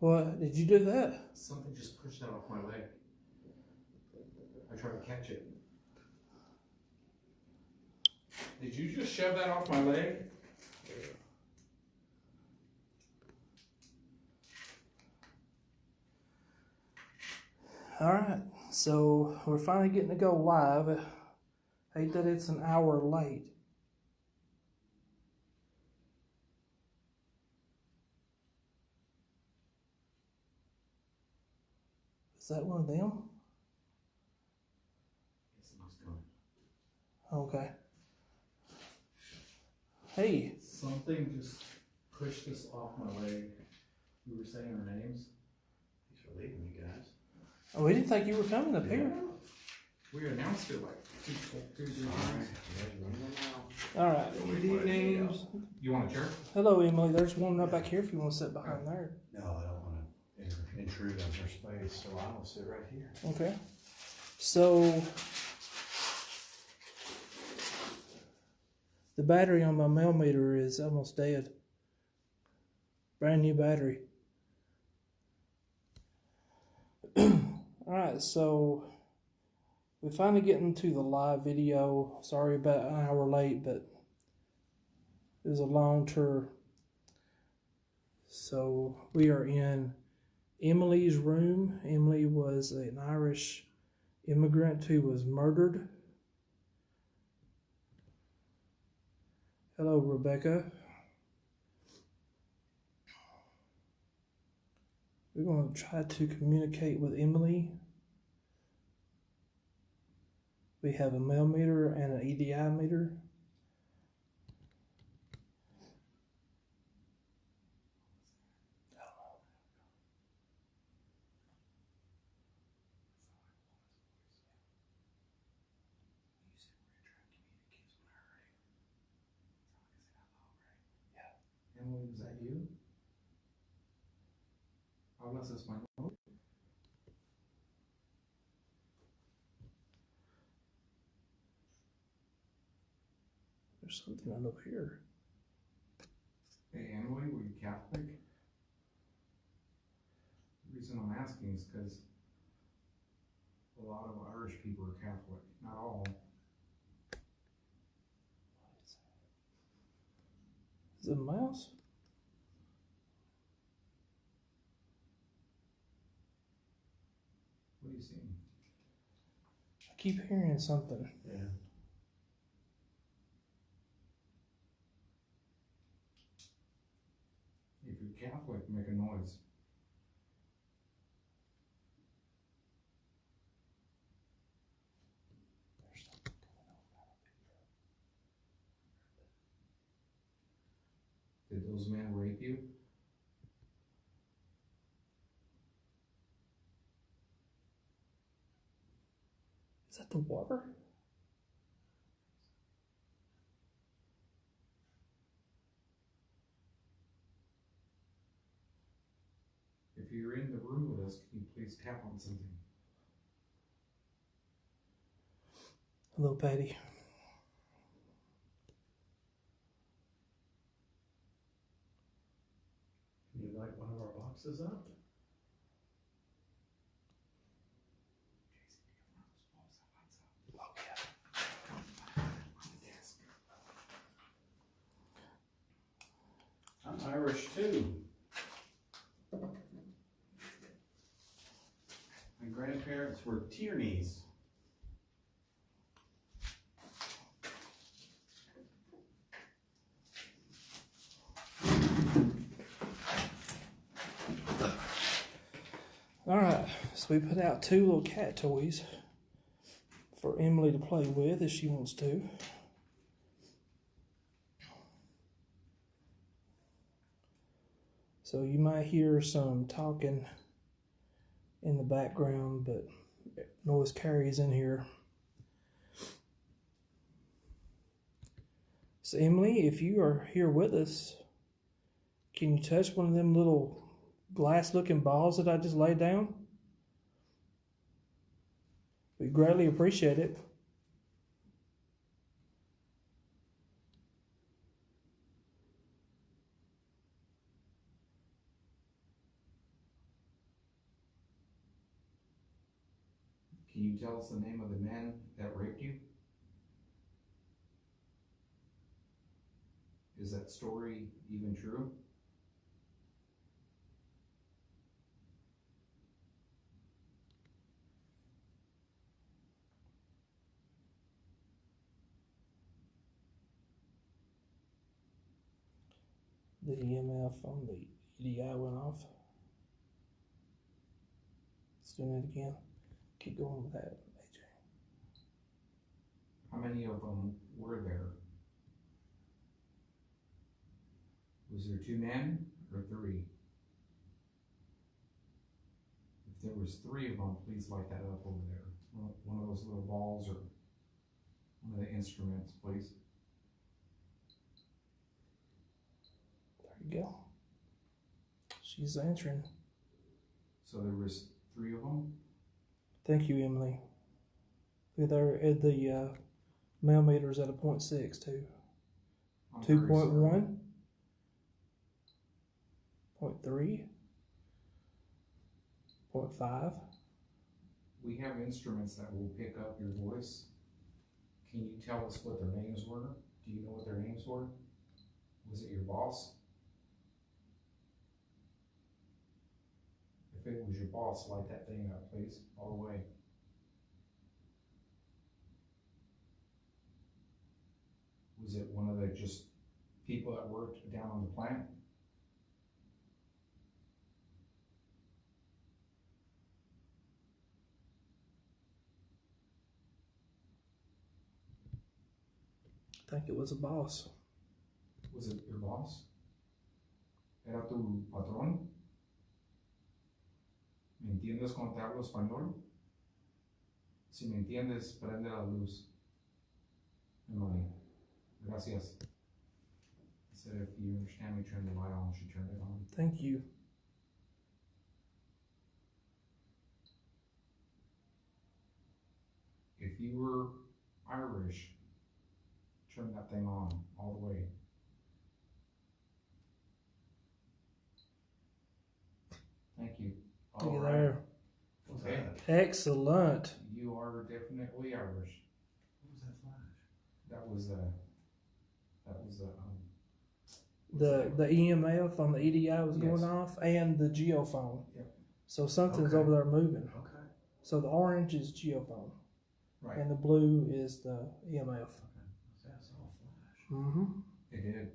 What? Did you do that? Something just pushed that off my leg. I tried to catch it. Did you just shove that off my leg? Alright, so we're finally getting to go live. I hate that it's an hour late. Is that one of them? Something's coming. Okay. Hey. Something just pushed this off my leg. We were saying our names. Thanks for leaving me, guys. Oh, we didn't think you were coming up here. We announced it like two times. Alright. names. You want a chair? Hello, Emily. There's one right back here if you want to sit behind there. No, I don't want to intrude on her space, so I will sit right here. Okay. So, the battery on my millimeter is almost dead. Brand new battery. Alright, so we're finally getting to the live video. Sorry about an hour late, but it was a long tour. So we are in Emily's room. Emily was an Irish immigrant who was murdered. Hello, Rebecca. We're going to try to communicate with Emily. We have a millimeter and an EDI meter. Emily, was that you? Unless it's my phone. There's something under here. Hey, Emily, were you Catholic? The reason I'm asking is because a lot of Irish people are Catholic. Not all. Is it a mouse? What are you seeing? I keep hearing something. Yeah. If you're Catholic, make a noise. There's something going on out of here. Did those men rape you? Is that the water? If you're in the room with us, can you please tap on something? Hello, Patty. You like one of our boxes up? I'm Irish too. My grandparents were Tierneys. Alright, so we put out 2 little cat toys for Emily to play with if she wants to. So you might hear some talking in the background, but noise carries in here. So Emily, if you are here with us, can you touch one of them little glass-looking balls that I just laid down? We greatly appreciate it. Can you tell us the name of the man that raped you? Is that story even true? The EMF on the EDI went off. Let's do it again. Keep going with that, AJ. How many of them were there? Was there 2 men or 3? If there was 3 of them, please light that up over there. One of those little balls or one of the instruments, please. There you go. She's answering. So there was 3 of them? Thank you, Emily. Look there at the millimeters at a 0.6 too. 2.1, 0.3, 0.5. We have instruments that will pick up your voice. Can you tell us what their names were? Do you know what their names were? Was it your boss? If it was your boss, light that thing up, please, all the way. Was it one of the just people that worked down on the plant? I think it was a boss. Was it your boss? ¿Era tu patrón? ¿Me entiendes cuando te hablo español? Si me entiendes, prende la luz. Emily, gracias. I said if you understand me, turn the light on. She turned it on. Thank you. If you were Irish, turn that thing on all the way. Thank you. Look All at right. there. Okay. Excellent. You are definitely Irish. What was that flash? That was the The EMF on the EDI was going Yes. off, and the geophone. Yep. So something's Okay. over there moving. Okay. So the orange is geophone, right. and the blue is the EMF. That's all flash. Mm-hmm. It did.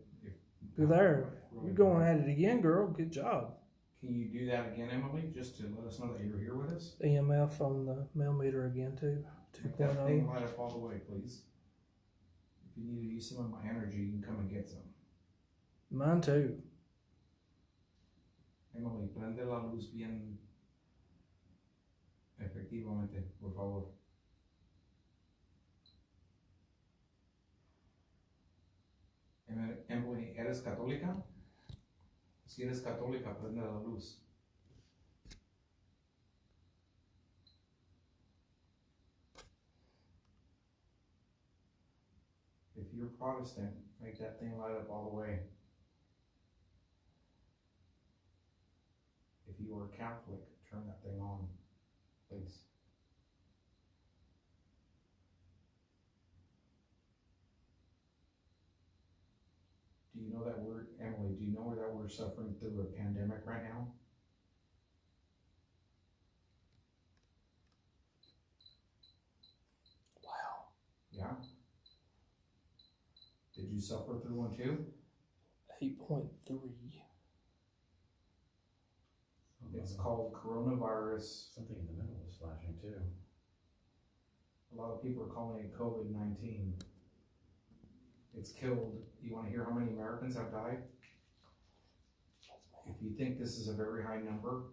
You're there. Really You're going bright. at it again, girl. Good job. Can you do that again, Emily, just to let us know that you're here with us? EMF on the millimeter again too. Make that thing 2.0. light up all the way, please. If you need to use some of my energy, you can come and get some. Mine too. Emily, prende la luz bien efectivamente, por favor. Emily, ¿eres católica? Si eres católica, prende la luz. If you're Protestant, make that thing light up all the way. If you are Catholic, turn that thing on, please. Do you know that we're, Emily, do you know that we're suffering through a pandemic right now? Wow. Yeah? Did you suffer through one too? 8.3. It's called coronavirus. Something in the middle was flashing too. A lot of people are calling it COVID-19. It's killed. You want to hear how many Americans have died? If you think this is a very high number,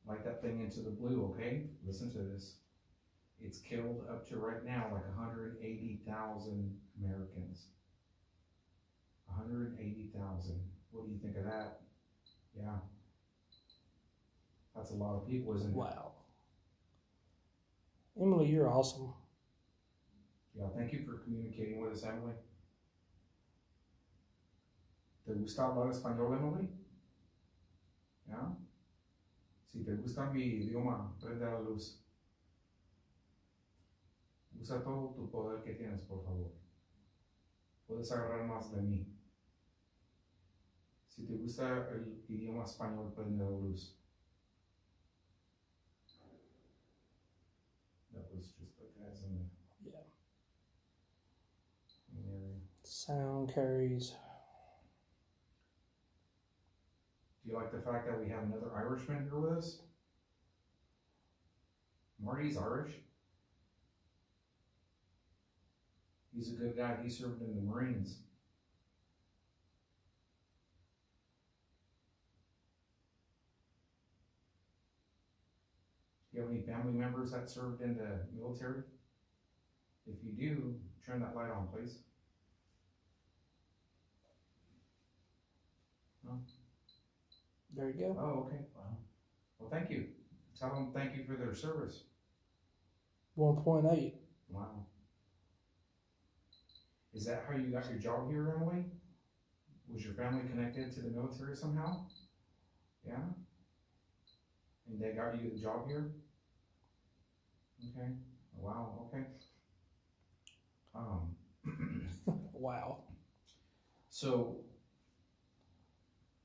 light that thing into the blue, okay? Listen to this. It's killed up to right now like 180,000 Americans. 180,000. What do you think of that? Yeah. That's a lot of people, isn't it? Wow. Emily, you're awesome. Yeah, thank you for communicating with us, Emily. ¿Te gusta hablar español, Emily? ¿Ya? Si te gusta mi idioma, prende la luz. Usa todo tu poder que tienes, por favor. Puedes agarrar más de mí. Si te gusta el idioma español, prende la luz. That was just the guys in the Yeah. in the area. Sound carries. Do you like the fact that we have another Irishman here with us? Marty's Irish. He's a good guy. He served in the Marines. Do you have any family members that served in the military? If you do, turn that light on, please. No? There you go. Oh, okay. Wow. Well, thank you. Tell them thank you for their service. 1.8. Wow. Is that how you got your job here, Emily? Was your family connected to the military somehow? Yeah? And they got you the job here? Okay. Wow, okay. Wow. So,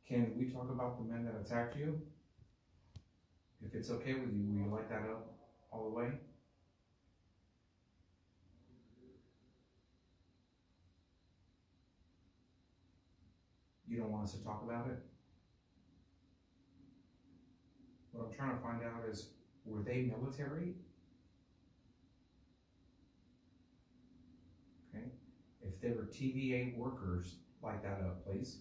can we talk about the men that attacked you? If it's okay with you, will you light that up all the way? You don't want us to talk about it? What I'm trying to find out is, were they military? Okay. If they were TVA workers, light that up, please.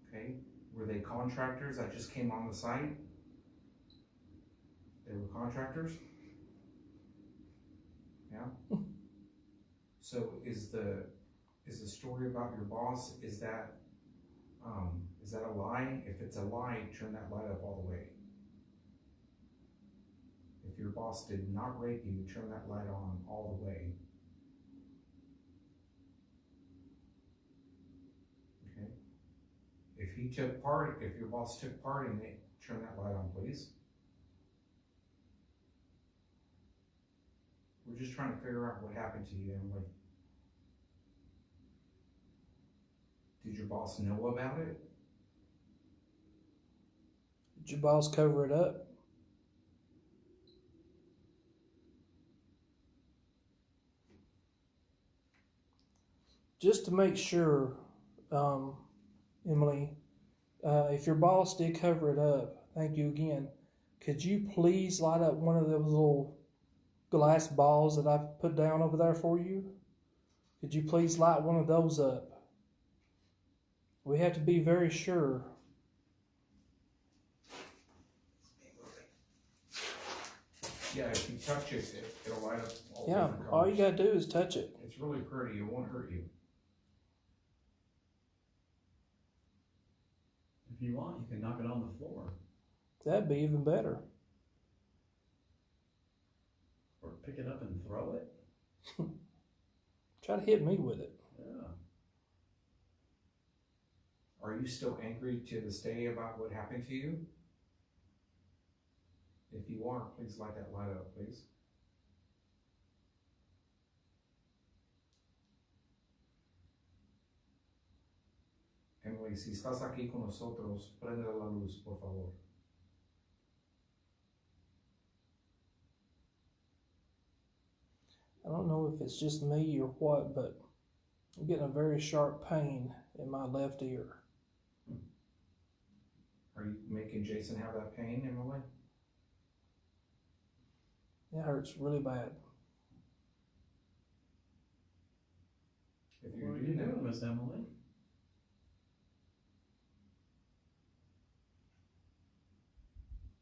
Okay. Were they contractors that just came on the site? They were contractors? Yeah. So is the story about your boss, is that a lie? If it's a lie, turn that light up all the way. If your boss did not rape you, turn that light on all the way. Okay. If your boss took part in it, turn that light on, please. We're just trying to figure out what happened to you, Emily. Did your boss know about it? Did your boss cover it up? Just to make sure, Emily, if your boss did cover it up, thank you again. Could you please light up one of those little glass balls that I put down over there for you? Could you please light one of those up? We have to be very sure. Yeah, if you touch it, it'll light up all Yeah, different colors. all you gotta do is touch it. It's really pretty. It won't hurt you. If you want, you can knock it on the floor. That'd be even better. Or pick it up and throw it. Try to hit me with it. Yeah. Are you still angry to this day about what happened to you? If you are, please light that light up, please. Emily, si estás aquí con nosotros, prende la luz, por favor. I don't know if it's just me or what, but I'm getting a very sharp pain in my left ear. Are you making Jason have that pain, Emily? It hurts really bad. If What you're are you doing doing, Miss Emily?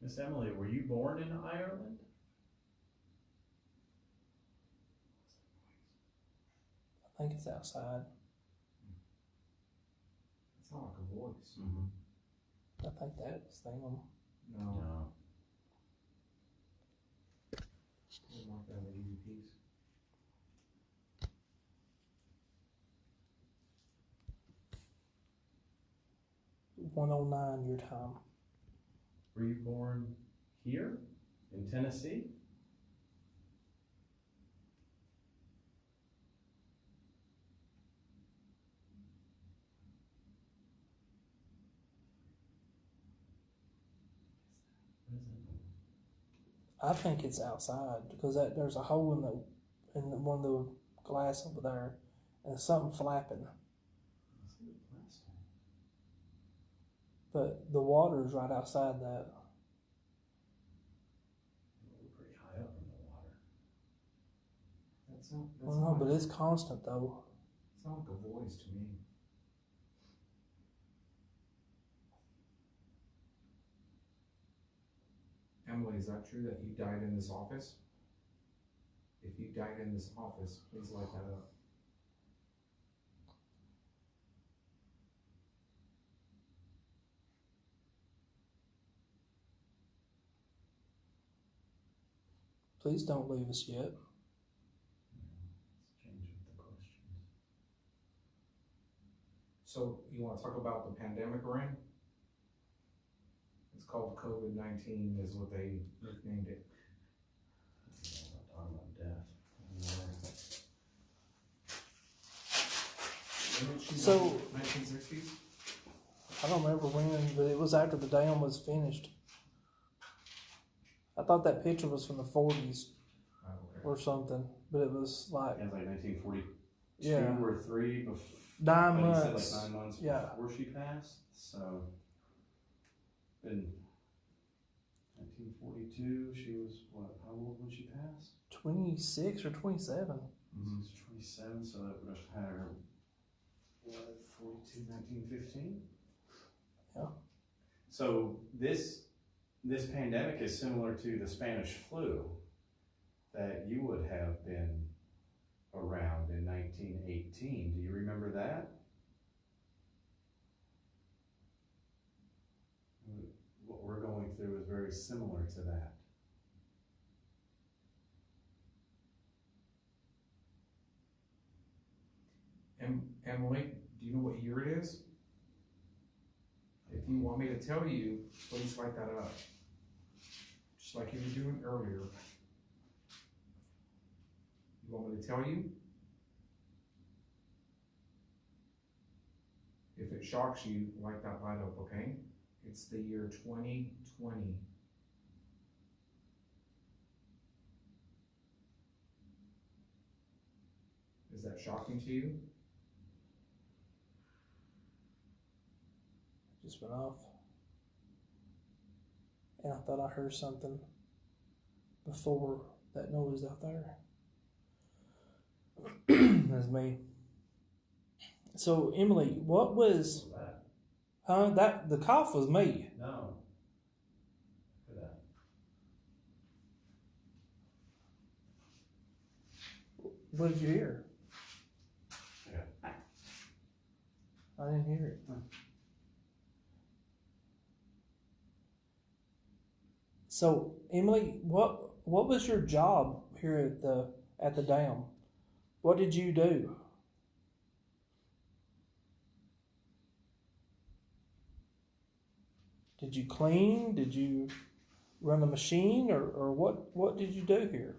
Miss Emily, were you born in Ireland? I think it's outside. it's not like a voice. Mm-hmm. I think that's them. No, No. it's not that easy piece. .109 your time. Were you born here in Tennessee. I think it's outside because there's a hole in one of the glass over there, and there's something flapping. But the water's right outside that. We're pretty high up in the water. That's Well, no, but it's constant though. sounds like a voice to me. Emily, is that true that you died in this office? If you died in this office, please light that up. Please don't leave us yet. Let's change up the questions. So you want to talk about the pandemic we're in? It's called COVID-19 is what they nicknamed it. I'm not talking about death. So 1960s? I don't remember when, but it was after the dam was finished. I thought that picture was from the 40s Oh, okay. or something, but it was like Yeah, it was like 1942 Yeah. or 3 before. 9 Like months. 9 months Yeah. before she passed. So, in 1942, she was what? How old when she passed? 26 or 27. She was 27, so that would have had her, what, 42, 1915? Yeah. So this pandemic is similar to the Spanish flu that you would have been around in 1918. Do you remember that? What we're going through is very similar to that. Emily, do you know what year it is? If you want me to tell you, please light that up. Just like you were doing earlier. You want me to tell you? If it shocks you, light that light up, okay? It's the year 2020. Is that shocking to you? Just went off. And I thought I heard something before that noise out there. That's me. So Emily, what was that the cough was me. No. Look at that. What did you hear? Yeah. I didn't hear it. So Emily, what was your job here at the dam? What did you do? Did you clean? Did you run a machine, or what did you do here?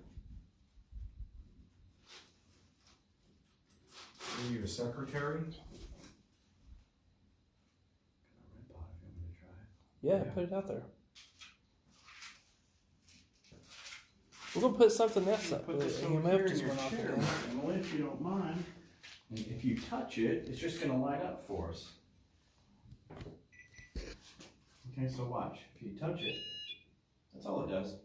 Were you a secretary? Yeah, Yeah. put it out there. We're gonna put something else up. Put this The over EMF here in just your went off chair, again. Emily, if you don't mind. And if you touch it, it's just going to light up for us. Okay, so watch. If you touch it, that's all it does.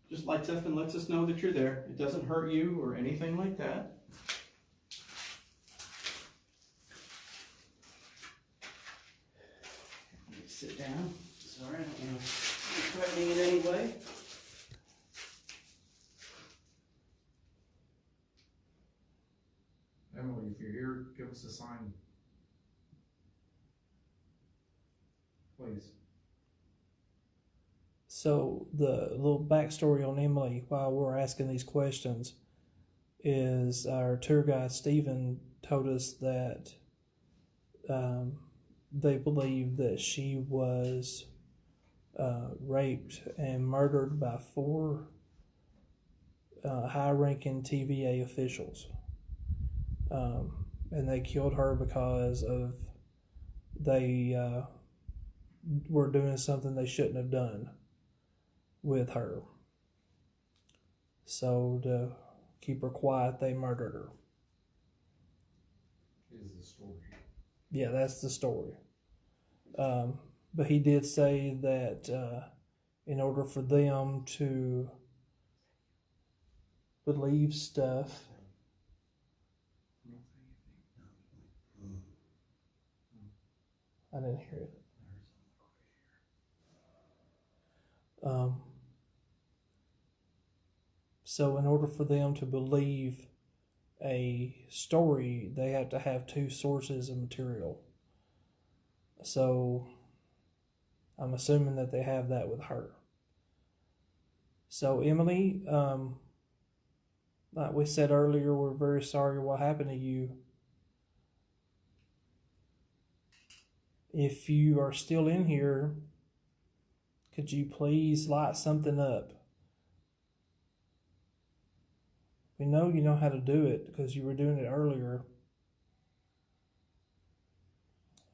Just lights up and lets us know that you're there. It doesn't hurt you or anything like that. Sit down. Sorry, I don't want to be threatening in any way. Emily, if you're here, give us a sign. Please. So the little backstory on Emily while we're asking these questions is our tour guide Stephen told us that they believe that she was raped and murdered by 4 high-ranking TVA officials. And they killed her because of they were doing something they shouldn't have done with her. So to keep her quiet, they murdered her. Is the story. Yeah, that's the story. But he did say that in order for them to believe stuff, I didn't hear it. So in order for them to believe a story, they have to have 2 sources of material. So I'm assuming that they have that with her. So Emily, like we said earlier, we're very sorry what happened to you. If you are still in here, could you please light something up? We know you know how to do it because you were doing it earlier.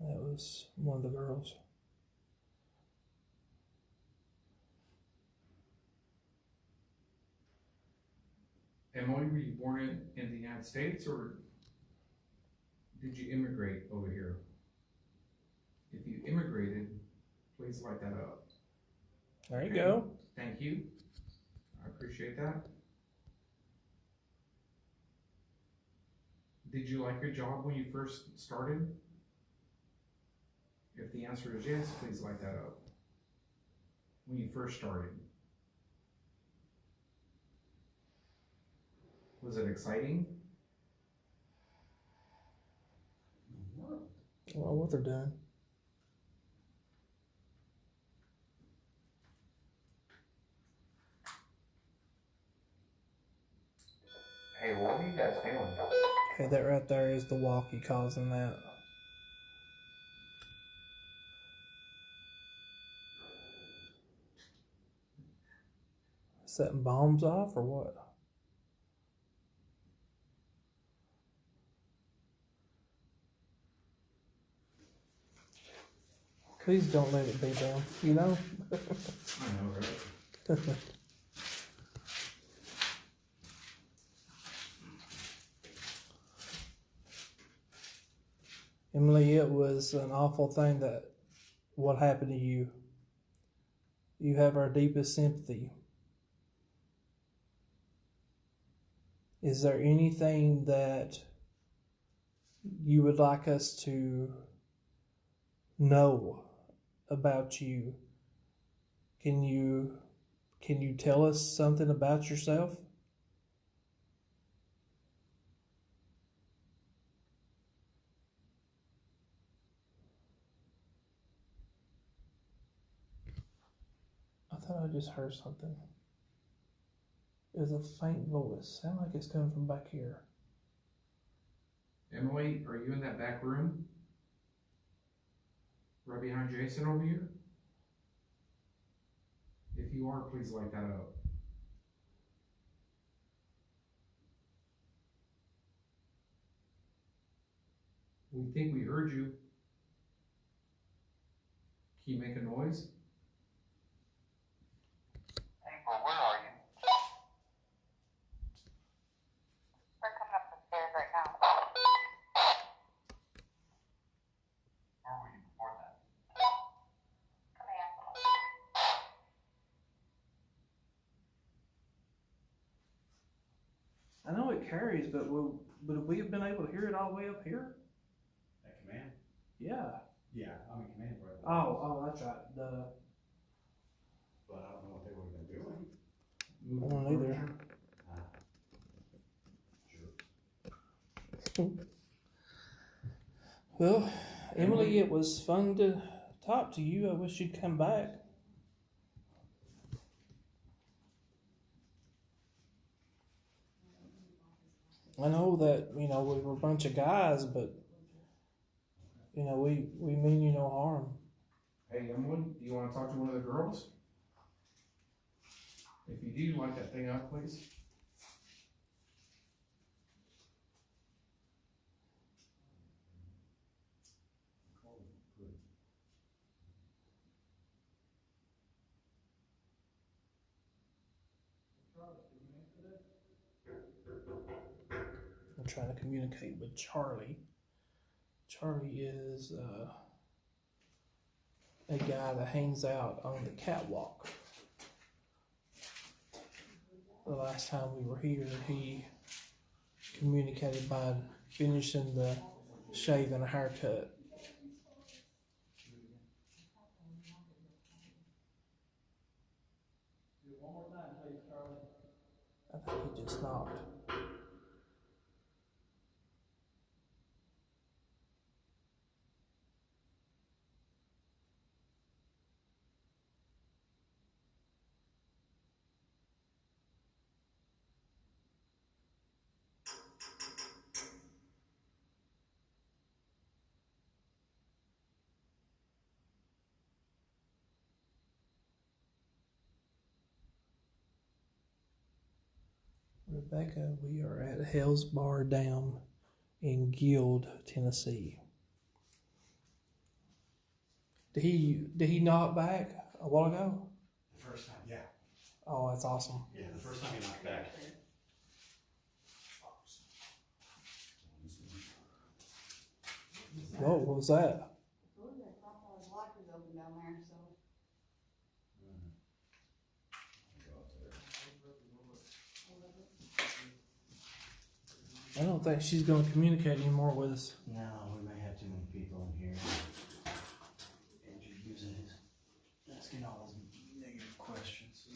That was one of the girls. Emily, were you born in the United States, or did you immigrate over here? If you immigrated, please light that up. There you go. Thank you. I appreciate that. Did you like your job when you first started? If the answer is yes, please light that up. When you first started. Was it exciting? Well, what they're doing. Hey, what are you guys feeling? Okay, that right there is the walkie causing that. Setting bombs off or what? Please don't let it be them, you know? I know, right? Emily, it was an awful thing that what happened to you. You have our deepest sympathy. Is there anything that you would like us to know about you? Can you tell us something about yourself? I thought I just heard something. It was a faint voice. Sound like it's coming from back here. Emily, are you in that back room? Right behind Jason over here? If you are, please light that up. We think we heard you. Can you make a noise? April, where are you? We're coming up the stairs right now. Where were you before that? Command. I know it carries, but would we have been able to hear it all the way up here? At command? Yeah. Yeah, I'm in command right now. Oh, that's right. But I don't know what they would have been doing. I don't either. Jerks. Well, Emily, it was fun to talk to you. I wish you'd come back. I know that, we were a bunch of guys, but, we mean you no harm. Hey, Emily, do you want to talk to one of the girls? If you do, light that thing up, please. I'm trying to communicate with Charlie. Charlie is a guy that hangs out on the catwalk. The last time we were here, he communicated by finishing the shave and a haircut. One more time, please, Charlie. I think he just knocked. Rebecca, we are at Hales Bar Dam in Guild, Tennessee. Did he knock back a while ago? The first time, yeah. Oh, that's awesome. Yeah, the first time he knocked back. Whoa, what was that? Lockers open down there, so. I don't think she's going to communicate anymore with us. No, we may have too many people in here. Andrew using his, asking all those negative questions.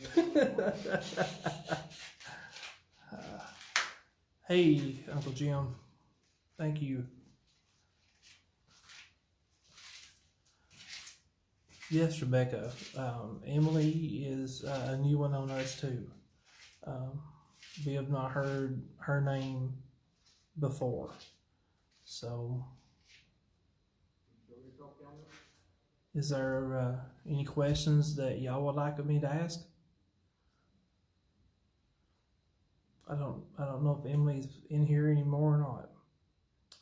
Hey, Uncle Jim. Thank you. Yes, Rebecca. Emily is a new one on us too. We have not heard her name before. So, is there any questions that y'all would like me to ask? I don't know if Emily's in here anymore or not.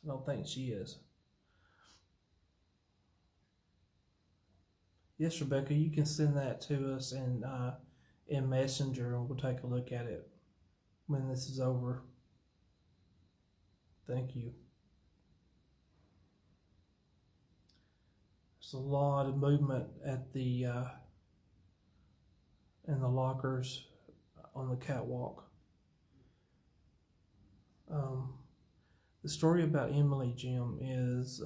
I don't think she is. Yes, Rebecca, you can send that to us in Messenger, and we'll take a look at it when this is over. Thank you. There's a lot of movement at the in the lockers on the catwalk. The story about Emily, Jim, is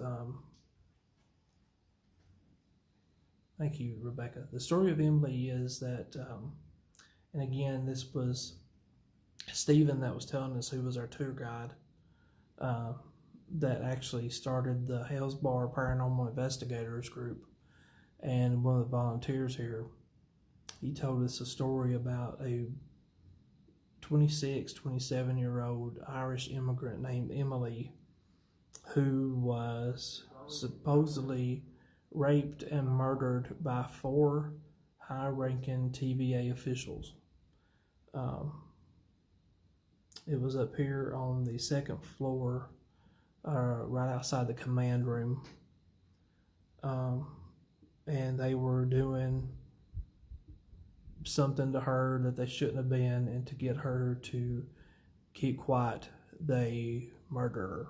thank you, Rebecca. The story of Emily is that, and again, this was Stephen that was telling us, who was our tour guide, that actually started the Hales Bar Paranormal Investigators group, and one of the volunteers here. He told us a story about a 26, 27-year-old Irish immigrant named Emily, who was supposedly raped and murdered by 4 high-ranking TVA officials. It was up here on the 2nd floor, right outside the command room. And they were doing something to her that they shouldn't have been, and to get her to keep quiet, they murdered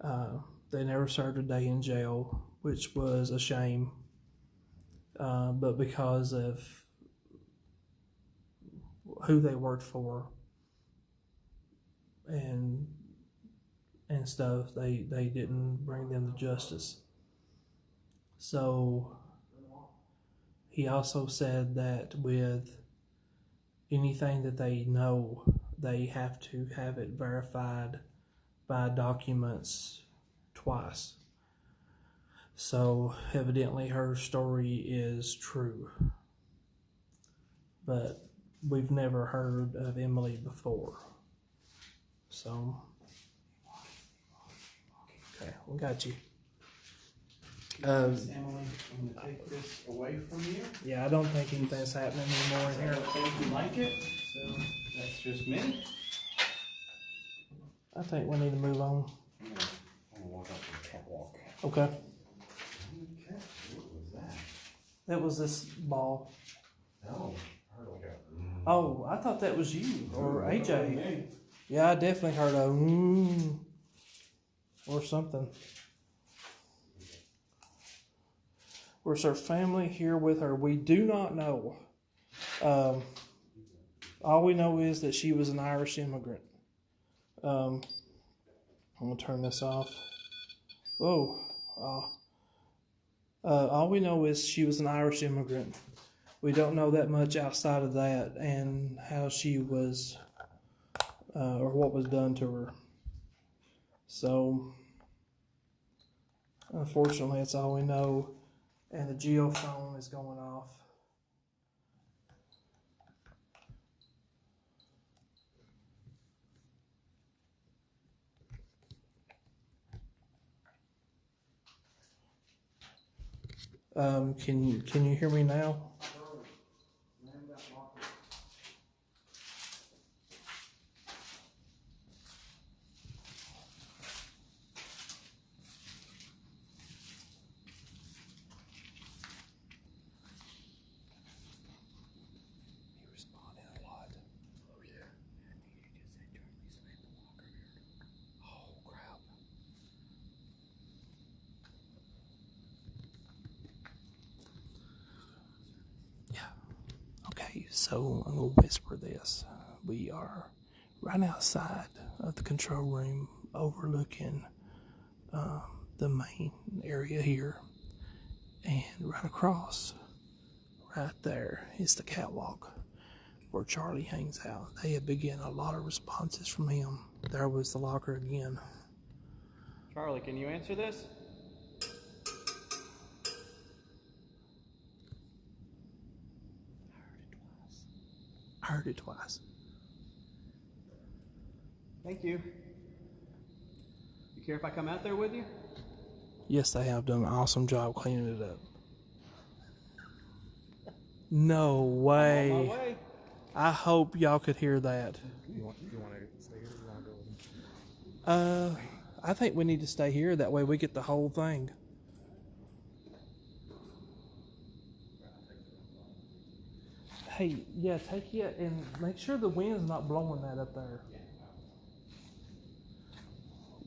her. They never served a day in jail, which was a shame, but because of who they worked for and stuff, they didn't bring them to justice. So he also said that with anything that they know, they have to have it verified by documents twice. So evidently her story is true. But we've never heard of Emily before. So, okay, we got you. Miss Emily, I'm gonna take this away from you. Yeah, I don't think anything's happening anymore in I here. don't think you like it, so that's just me. I think we need to move on. I'm gonna walk up to the catwalk. Okay. Okay, what was that? That was this ball. No, I heard like a. Oh, I thought that was you or AJ. Me. Yeah, I definitely heard a or something. Where's her family here with her? We do not know. All we know is that she was an Irish immigrant. I'm gonna turn this off. Whoa. All we know is she was an Irish immigrant. We don't know that much outside of that and how she was, or what was done to her. So, unfortunately, that's all we know. And the geophone is going off. Can you hear me now? He responded a lot. Oh yeah. I think you just said Charlie slammed the locker here. Oh crap. Okay, so I'm going to whisper this. We are right outside of the control room overlooking the main area here. And right across, right there, is the catwalk where Charlie hangs out. They have been getting a lot of responses from him. There was the locker again. Charlie, can you answer this? I heard it twice. Thank you. You care if I come out there with you? Yes, they have done an awesome job cleaning it up. No I'm on way. my way. I hope y'all could hear that. You want to stay here or you want to go? I think we need to stay here. That way we get the whole thing. Hey, yeah, take it and make sure the wind's not blowing that up there.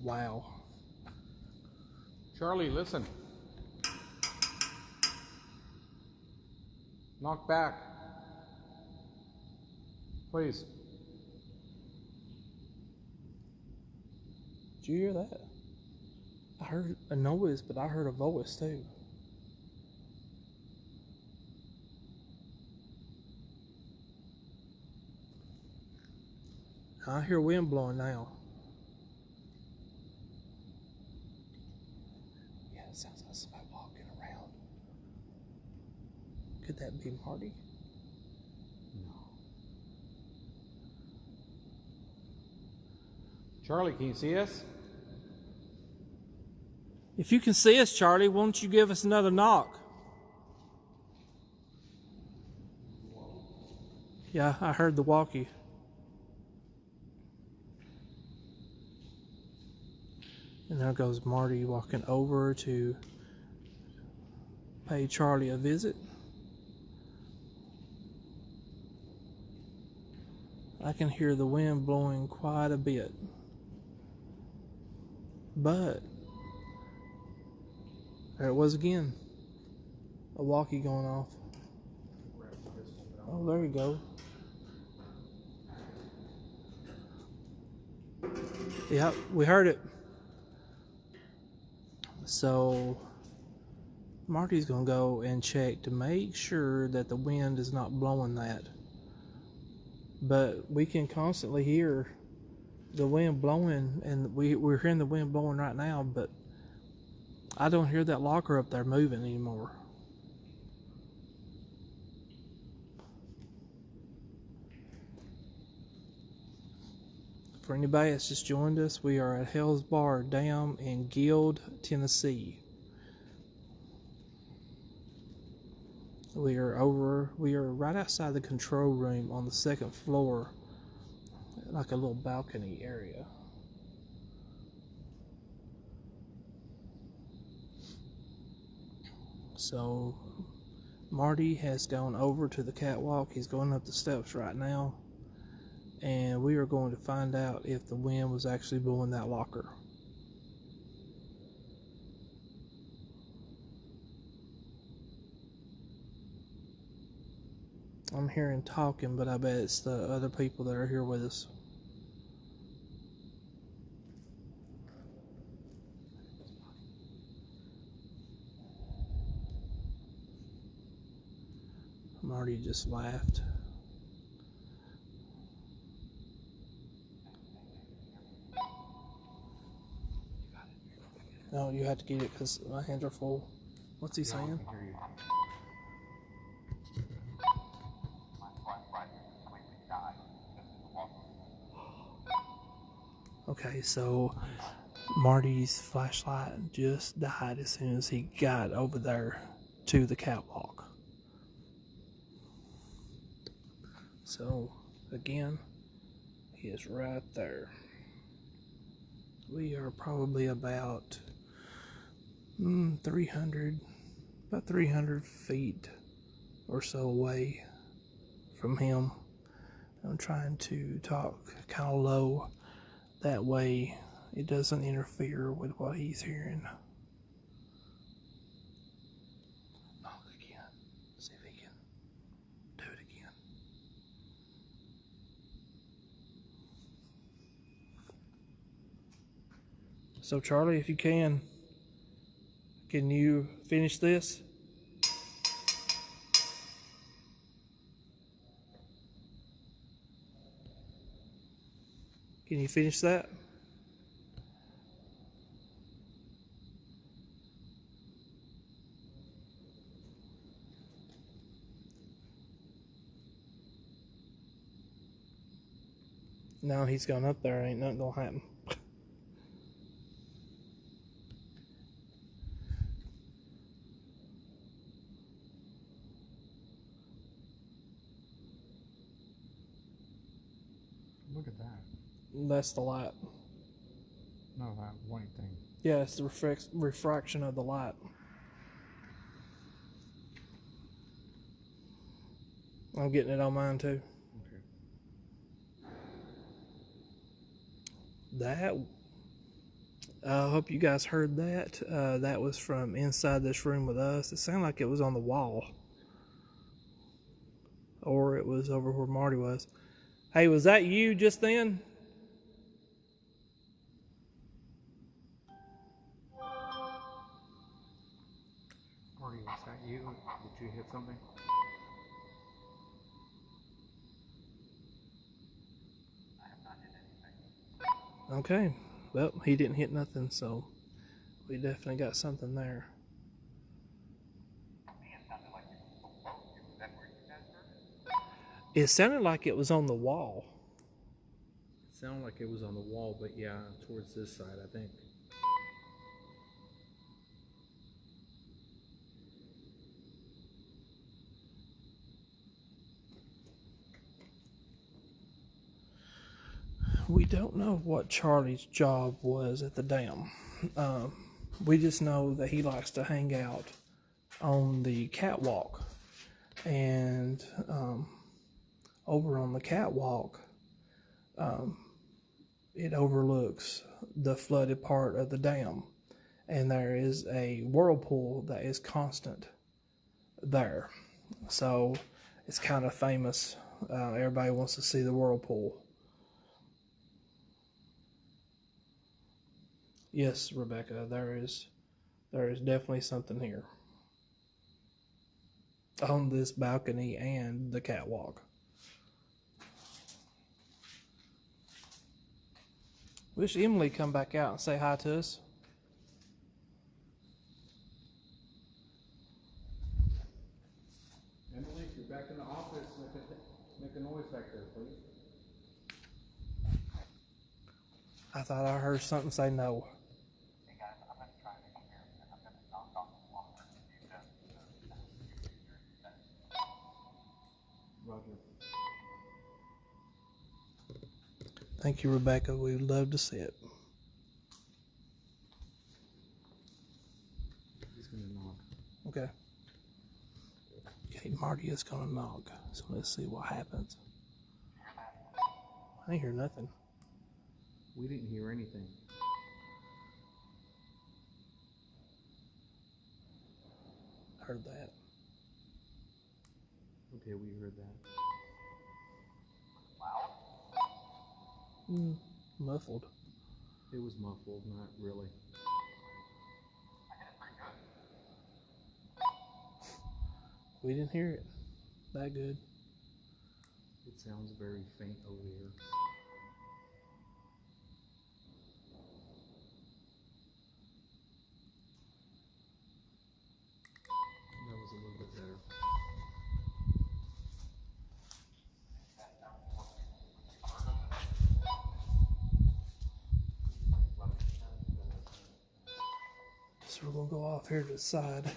Wow. Charlie, listen. Knock back. Please. Did you hear that? I heard a noise, but I heard a voice too. I hear wind blowing now. Yeah, it sounds like somebody walking around. Could that be Marty? Charlie, can you see us? If you can see us, Charlie, won't you give us another knock? Yeah, I heard the walkie. And there goes Marty walking over to pay Charlie a visit. I can hear the wind blowing quite a bit. But there it was again. A walkie going off. Oh, there you go. Yep, we heard it. So Marty's gonna go and check to make sure that the wind is not blowing that. But we can constantly hear the wind blowing, and we're hearing the wind blowing right now, but I don't hear that locker up there moving anymore. For anybody that's just joined us, we are at Hales Bar Dam in Guild, Tennessee. We are right outside the control room on the second floor, like a little balcony area. So Marty has gone over to the catwalk. He's going up the steps right now, and we are going to find out if the wind was actually blowing that locker. I'm hearing talking, but I bet it's the other people that are here with us. Marty just laughed. No, you have to get it because my hands are full. What's he saying? Okay, so Marty's flashlight just died as soon as he got over there to the catwalk. So, again, he is right there. We are probably about 300 feet or so away from him. I'm trying to talk kind of low. That way it doesn't interfere with what he's hearing. Knock again. See if he can do it again. So Charlie, if you can you finish this? Can you finish that? Now he's gone up there, ain't nothing gonna happen. Look at that. That's the light. No, that white thing. Yeah, it's the refraction of the light. I'm getting it on mine too. Okay. That, I hope you guys heard that. That was from inside this room with us. It sounded like it was on the wall. Or it was over where Marty was. Hey, was that you just then? Marty, was that you? Did you hit something? I have not hit anything. Okay. Well, he didn't hit nothing, so we definitely got something there. To me, it sounded like it was below you. Is that where you guys heard it? It sounded like it was on the wall. It sounded like it was on the wall, but yeah, towards this side, I think. We don't know what Charlie's job was at the dam. We just know that he likes to hang out on the catwalk. And over on the catwalk, it overlooks the flooded part of the dam. And there is a whirlpool that is constant there. So it's kind of famous. Everybody wants to see the whirlpool. Yes, Rebecca, there is definitely something here. On this balcony and the catwalk. Wish Emily come back out and say hi to us. Emily, if you're back in the office, make a noise back there, please. I thought I heard something say no. Hey guys, I'm going to try to hear and I'm going to knock on the locker. You guys, Thank you, Rebecca. We'd love to see it. He's gonna knock. Okay. Okay, Marty is gonna knock. So let's see what happens. I didn't hear nothing. We didn't hear anything. Heard that. Okay, we heard that. Muffled. It was muffled, not really. We didn't hear it that good. It sounds very faint over here. That was a little bit better. So we're gonna go off here to the side.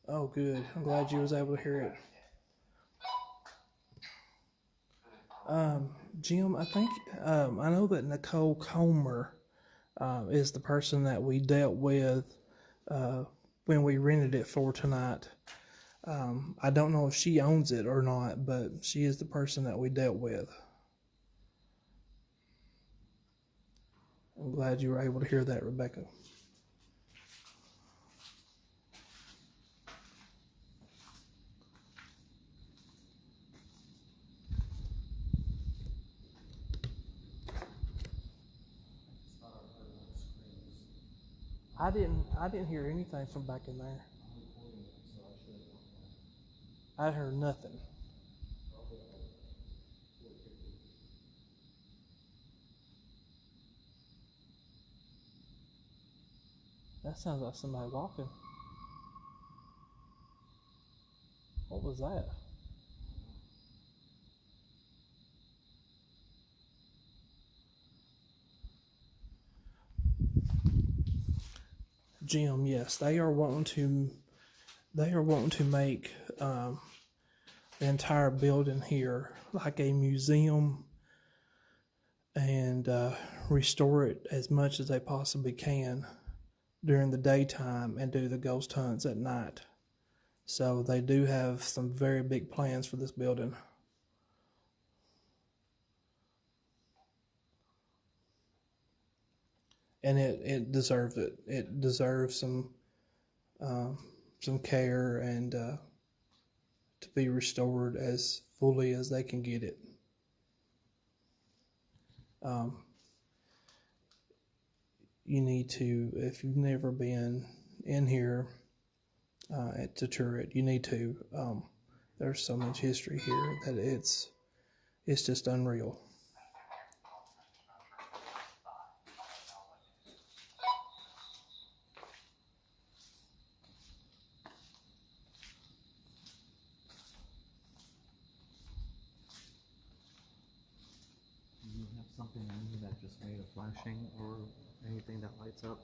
Oh, good. I'm glad you was able to hear it. Jim, I think I know that Nicole Comer is the person that we dealt with when we rented it for tonight. I don't know if she owns it or not, but she is the person that we dealt with. I'm glad you were able to hear that, Rebecca. I didn't hear anything from back in there. I heard nothing. That sounds like somebody walking. What was that? Jim, yes, they are wanting to make the entire building here like a museum and restore it as much as they possibly can during the daytime and do the ghost hunts at night. So they do have some very big plans for this building. And it deserves it. It deserves some care and to be restored as fully as they can get it. You need to, if you've never been in here to tour it, you need to. There's so much history here that it's just unreal. Do you have something on you that just made a flashing or anything that lights up?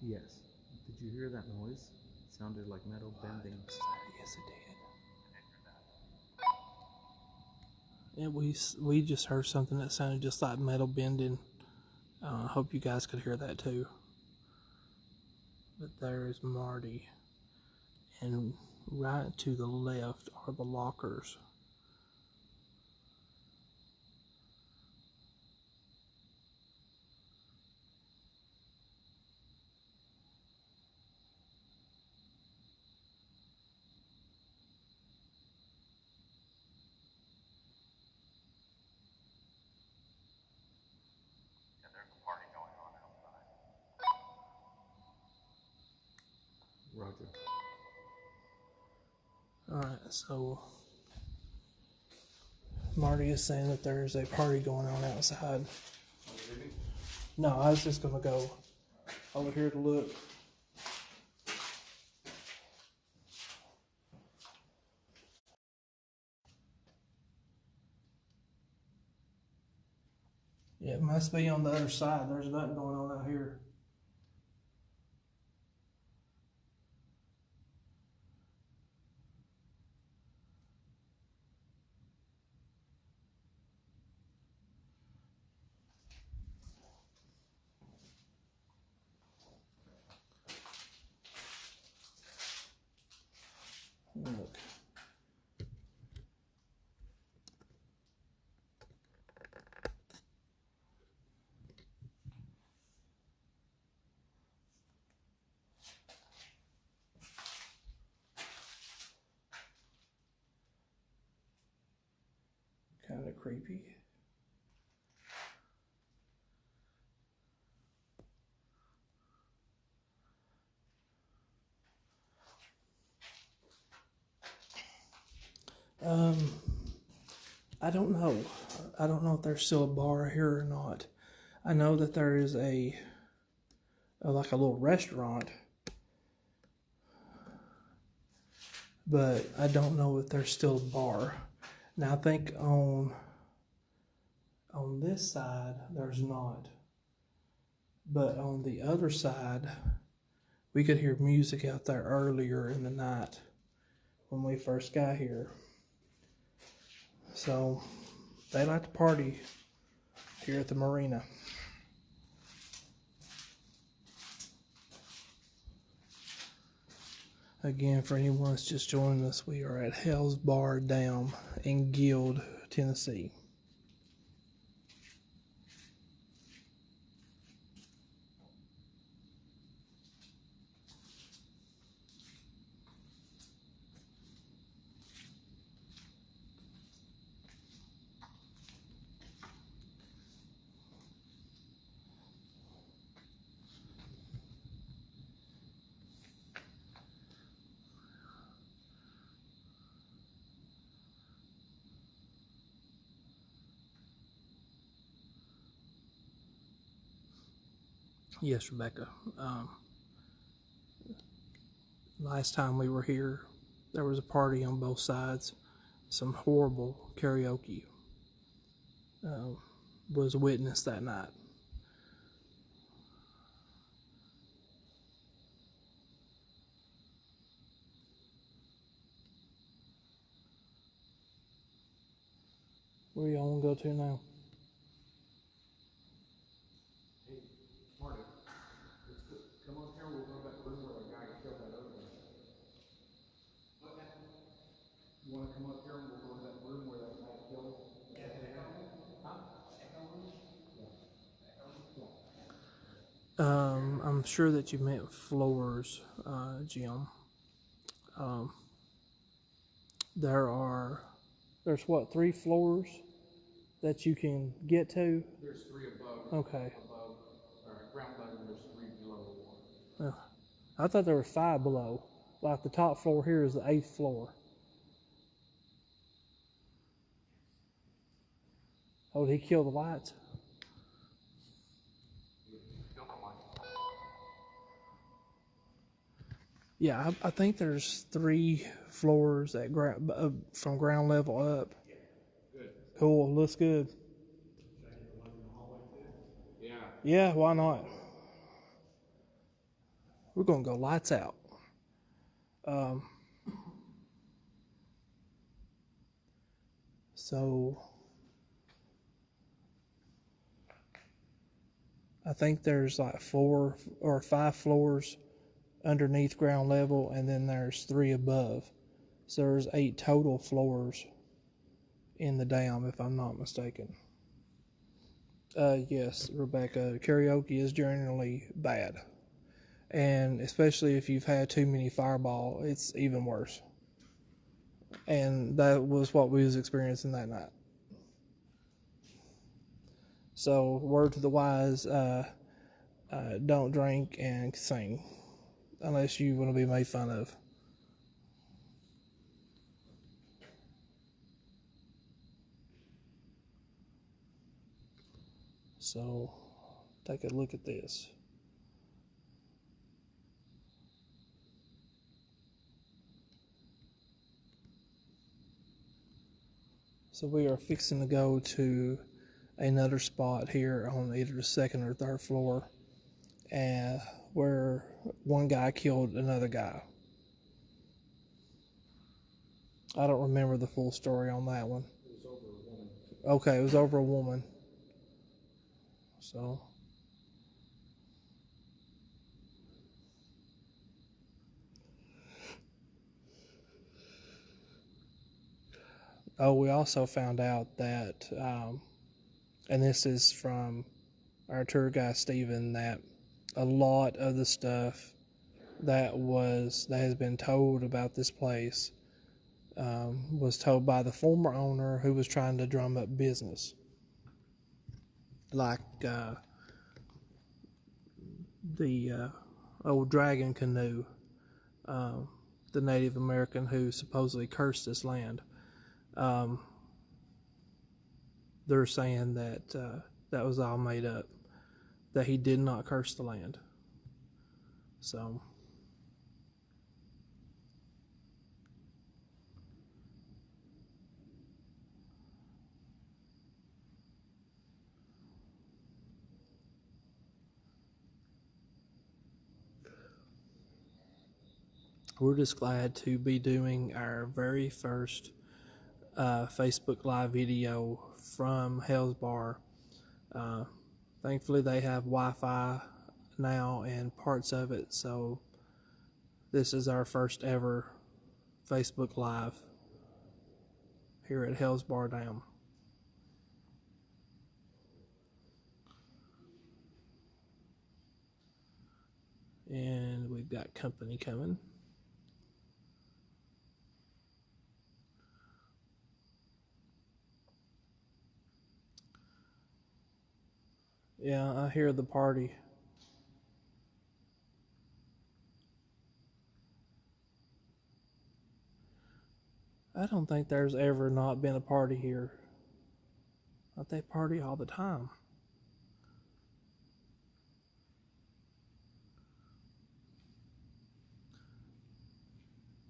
Yes. Did you hear that noise? It sounded like metal bending. Yes, it did. And we just heard something that sounded just like metal bending. I hope you guys could hear that too. But there is Marty. And right to the left are the lockers. Roger. Alright, so Marty is saying that there is a party going on outside. No, I was just gonna go over here to look. Yeah, it must be on the other side. There's nothing going on out here. Look. Kind of creepy. I don't know. I don't know if there's still a bar here or not. I know that there is like a little restaurant, but I don't know if there's still a bar. Now I think on this side there's not, but on the other side we could hear music out there earlier in the night when we first got here. So they like to party here at the marina. Again, for anyone that's just joining us, we are at Hales Bar Dam in Guild, Tennessee. Yes, Rebecca. Last time we were here, there was a party on both sides. Some horrible karaoke was witnessed that night. Where y'all want to go to now? Hey, Marty, let's go, come on here, we'll go to that room where the guy killed that other one. What happened? You wanna come up here and we'll go to that room where that guy killed? Yeah, huh? I'm sure that you meant floors, Jim. There's what, 3 floors that you can get to? There's 3 above. Okay. Above, ground level, there's 3 below the water. I thought there were 5 below. Like the top floor here is the 8th floor. Oh, did he kill the lights? Yeah, I think there's 3 floors at from ground level up. Good. Cool, looks good. Yeah. Yeah, why not? We're gonna go lights out. So I think there's like 4 or 5 floors underneath ground level, and then there's 3 above. So there's 8 total floors in the dam, if I'm not mistaken. Yes, Rebecca, karaoke is generally bad. And especially if you've had too many Fireball, it's even worse. And that was what we was experiencing that night. So, word to the wise, don't drink and sing unless you want to be made fun of. So, take a look at this. So we are fixing to go to another spot here on either the second or third floor, and where one guy killed another guy. I don't remember the full story on that one. It was over a woman. Okay, it was over a woman. So. Oh, we also found out that, and this is from our tour guide Stephen, that a lot of the stuff that has been told about this place was told by the former owner who was trying to drum up business, like the old Dragging Canoe, the Native American who supposedly cursed this land. They're saying that that was all made up, that he did not curse the land. So we're just glad to be doing our very first Facebook Live video from Hales Bar. Thankfully, they have Wi-Fi now and parts of it, so this is our first ever Facebook Live here at Hales Bar Dam. And we've got company coming. Yeah, I hear the party. I don't think there's ever not been a party here. But they party all the time.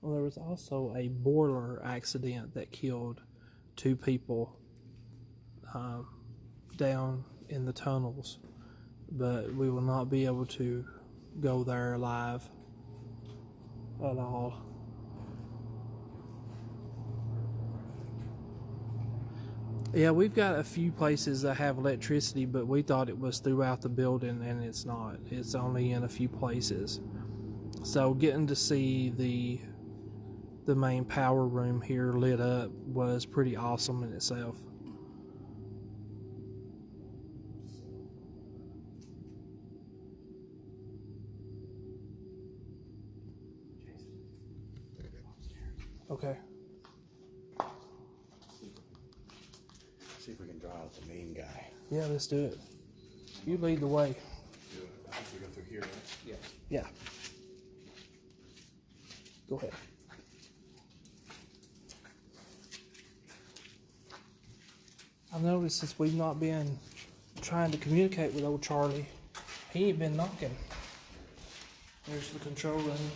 Well, there was also a boiler accident that killed 2 people down in the tunnels, but we will not be able to go there live at all. Yeah, we've got a few places that have electricity, but we thought it was throughout the building, and it's not. It's only in a few places. So getting to see the main power room here lit up was pretty awesome in itself. Okay. See if we can draw out the main guy. Yeah, let's do it. You lead the way. I think we go through here, right? Yes. Yeah. Go ahead. I've noticed since we've not been trying to communicate with old Charlie, he ain't been knocking. There's the control room.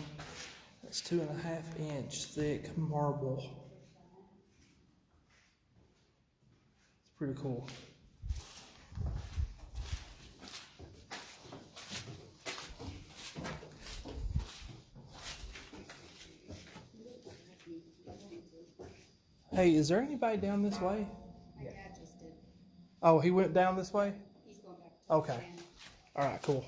It's 2.5 inch thick marble. It's pretty cool. Hey, is there anybody down this way? My dad just did. Oh, he went down this way? He's going back. Okay. All right, cool.